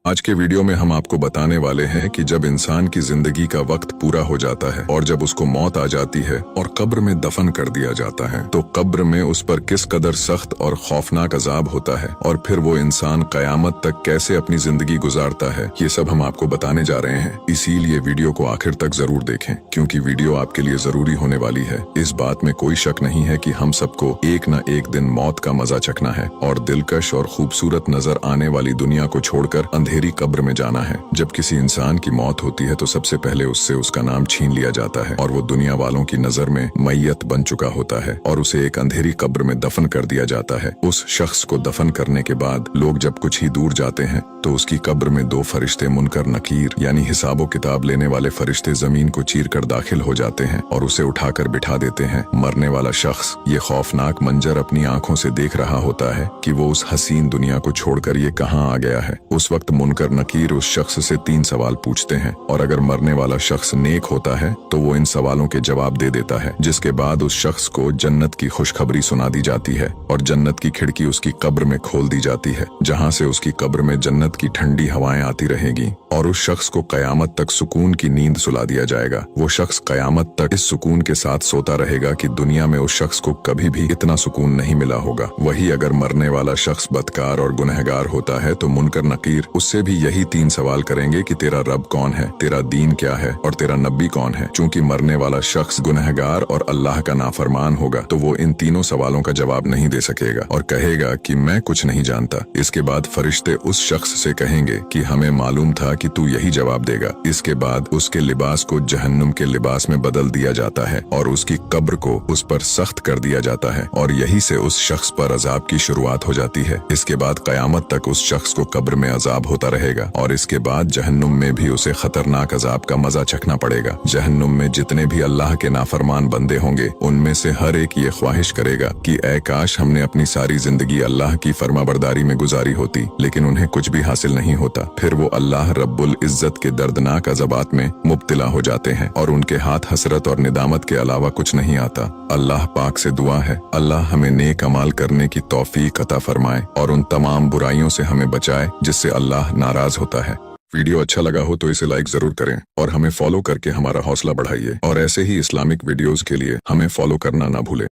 आज के वीडियो में हम आपको बताने वाले हैं कि जब इंसान की जिंदगी का वक्त पूरा हो जाता है और जब उसको मौत आ जाती है और कब्र में दफन कर दिया जाता है तो कब्र में उस पर किस कदर सख्त और खौफनाक अजाब होता है और फिर वो इंसान कयामत तक कैसे अपनी जिंदगी गुजारता है, ये सब हम आपको बताने जा रहे हैं। इसीलिए वीडियो को आखिर तक जरूर देखें क्योंकि वीडियो आपके लिए जरूरी होने वाली है। इस बात में कोई शक नहीं है कि हम सबको एक न एक दिन मौत का मजा चखना है और दिलकश और खूबसूरत नजर आने वाली दुनिया को छोड़कर अंधेरी कब्र में जाना है। जब किसी इंसान की मौत होती है तो सबसे पहले उससे उसका नाम छीन लिया जाता है और वो दुनिया वालों की नजर में मैयत बन चुका होता है और उसे एक अंधेरी कब्र में दफन कर दिया जाता है। उस शख्स को दफन करने के बाद लोग जब कुछ ही दूर जाते हैं तो उसकी कब्र में दो फरिश्ते मुनकर नकीर यानी हिसाबो किताब लेने वाले फरिश्ते जमीन को चीर कर दाखिल हो जाते हैं और उसे उठाकर बिठा देते हैं। मरने वाला शख्स ये खौफनाक मंजर अपनी आंखों से देख रहा होता है कि वो उस हसीन दुनिया को छोड़कर ये कहाँ आ गया है। उस वक्त मुनकर नकीर उस शख्स से 3 सवाल पूछते हैं और अगर मरने वाला शख्स नेक होता है तो वो इन सवालों के जवाब दे देता है, जिसके बाद उस शख्स को जन्नत की खुशखबरी सुना दी जाती है और जन्नत की खिड़की उसकी कब्र में खोल दी जाती है, जहां से उसकी कब्र में जन्नत की ठंडी हवाएं आती रहेंगी और उस शख्स को कयामत तक सुकून की नींद सुला दिया जाएगा। वो शख्स कयामत तक इस सुकून के साथ सोता रहेगा कि दुनिया में उस शख्स को कभी भी इतना सुकून नहीं मिला होगा। वही अगर मरने वाला शख्स बदकार और गुनहगार होता है तो मुनकर नकीर उससे भी यही 3 सवाल करेंगे कि तेरा रब कौन है, तेरा दीन क्या है और तेरा नबी कौन है। चूंकि मरने वाला शख्स गुनहगार और अल्लाह का नाफरमान होगा तो वो इन तीनों सवालों का जवाब नहीं दे सकेगा और कहेगा कि मैं कुछ नहीं जानता। इसके बाद फरिश्ते उस शख्स से कहेंगे कि हमें मालूम था कि तू यही जवाब देगा। इसके बाद उसके लिबास को जहन्नुम के लिबास में बदल दिया जाता है और उसकी कब्र को उस पर सख्त कर दिया जाता है और यही से उस शख्स पर अजाब की शुरुआत हो जाती है। इसके बाद कयामत तक उस शख्स को कब्र में अजाब होता रहेगा और इसके बाद जहन्नुम में भी उसे खतरनाक अजाब का मजा चखना पड़ेगा। जहन्नुम में जितने भी अल्लाह के नाफरमान बंदे होंगे उनमें से हर एक ये ख्वाहिश करेगा कि ऐ काश हमने अपनी सारी जिंदगी अल्लाह की फरमाबरदारी में गुजारी होती, लेकिन उन्हें कुछ भी हासिल नहीं होता। फिर वो अल्लाह रब्बुल इज्जत के दर्दनाक अज़ाबात में मुब्तला हो जाते हैं और उनके हाथ हसरत और निदामत के अलावा कुछ नहीं आता। अल्लाह पाक से दुआ है अल्लाह हमें नेक अमाल करने की तौफीक अता फरमाए और उन तमाम बुराइयों से हमें बचाए जिससे अल्लाह नाराज होता है। वीडियो अच्छा लगा हो तो इसे लाइक जरूर करें और हमें फॉलो करके हमारा हौसला बढ़ाइए और ऐसे ही इस्लामिक वीडियोस के लिए हमें फॉलो करना ना भूलें।